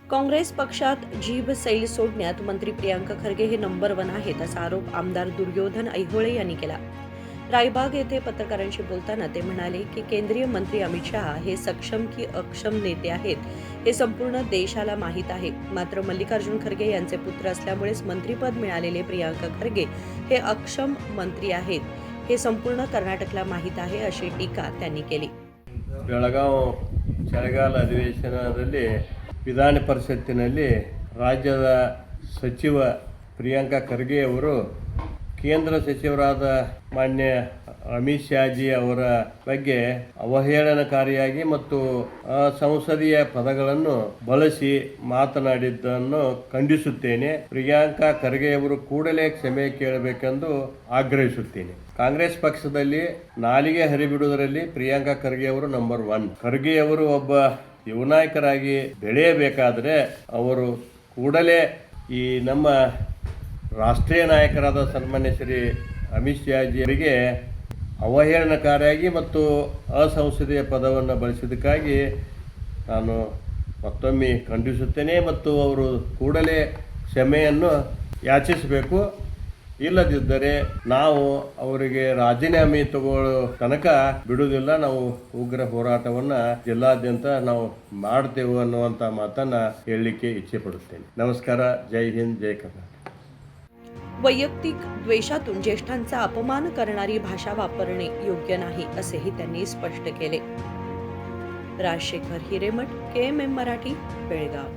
काँग्रेस पक्षात जीभ सैल सोडण्यात मंत्री प्रियांका खरगे हे नंबर 1 आहेत असा आरोप आमदार दुर्योधन ऐहोळे यांनी केला. रायबाग येथे पत्रकारांशी बोलताना ते म्हणाले की केंद्रीय मंत्री अमित शहा हे सक्षम की अक्षम नेते आहेत हे संपूर्ण देशाला माहीत आहे. मात्र मल्लिकार्जुन खरगे यांचे पुत्र असल्यामुळेच मंत्रीपद मिळालेले प्रियांका खरगे हे अक्षम मंत्री आहेत हे संपूर्ण कर्नाटकला माहीत आहे अशी टीका त्यांनी केली. ಬೆಳಗಾವಿ ಚಳಿಗಾಲ ಅಧಿವೇಶನದಲ್ಲಿ ವಿಧಾನ ಪರಿಷತ್ತಿನಲ್ಲಿ ರಾಜ್ಯದ ಸಚಿವ ಪ್ರಿಯಾಂಕಾ ಖರ್ಗೆ ಅವರು ಕೇಂದ್ರ ಸಚಿವರಾದ ಮಾನ್ಯ ಅಮಿತ್ ಶಾಜಿ ಅವರ ಬಗ್ಗೆ ಅವಹೇಳನಕಾರಿಯಾಗಿ ಮತ್ತು ಸಂಸದೀಯ ಪದಗಳನ್ನು ಬಳಸಿ ಮಾತನಾಡಿದ್ದನ್ನು ಖಂಡಿಸುತ್ತೇನೆ. ಪ್ರಿಯಾಂಕಾ ಖರ್ಗೆ ಅವರು ಕೂಡಲೇ ಕ್ಷಮೆ ಕೇಳಬೇಕೆಂದು ಆಗ್ರಹಿಸುತ್ತೇನೆ. ಕಾಂಗ್ರೆಸ್ ಪಕ್ಷದಲ್ಲಿ ನಾಲಿಗೆ ಹರಿಬಿಡುವುದರಲ್ಲಿ ಪ್ರಿಯಾಂಕಾ ಖರ್ಗೆ ಅವರು ನಂಬರ್ 1. ಖರ್ಗೆ ಅವರು ಒಬ್ಬ ಯುವ ನಾಯಕರಾಗಿ ಬೆಳೆಯಬೇಕಾದರೆ ಅವರು ಕೂಡಲೇ ಈ ನಮ್ಮ ರಾಷ್ಟ್ರೀಯ ನಾಯಕರಾದ ಸನ್ಮಾನ್ಯ ಶ್ರೀ ಅಮಿತ್ ಶಾಜಿ ಅವರಿಗೆ ಅವಹೇಳನಕಾರಿಯಾಗಿ ಮತ್ತು ಅಸಂಸದೀಯ ಪದವನ್ನು ಬಳಸಿದ್ದಕ್ಕಾಗಿ ನಾನು ಮತ್ತೊಮ್ಮೆ ಖಂಡಿಸುತ್ತೇನೆ ಮತ್ತು ಅವರು ಕೂಡಲೇ ಕ್ಷಮೆಯನ್ನು ಯಾಚಿಸಬೇಕು. ಇಲ್ಲದಿದ್ದರೆ ನಾವು ಅವರಿಗೆ ರಾಜೀನಾಮೆ ತಗೊಳ್ಳೋ ತನಕ ಬಿಡುವುದಿಲ್ಲ. ನಾವು ಉಗ್ರ ಹೋರಾಟವನ್ನು ಜಿಲ್ಲಾದ್ಯಂತ ನಾವು ಮಾಡ್ತೇವೆ ಅನ್ನುವಂಥ ಮಾತನ್ನು ಹೇಳಲಿಕ್ಕೆ ಇಚ್ಛೆ ಪಡುತ್ತೇನೆ. ನಮಸ್ಕಾರ. ಜೈ ಹಿಂದ್, ಜೈ ಕರ್ನಾಟಕ. वैयक्तिक द्वेषातून ज्येष्ठांचा अपमान करणारी भाषा वापरणे योग्य नाही असेही त्यांनी स्पष्ट केले. राजशेखर हिरेमठ, KMM मराठी, बेळगाव.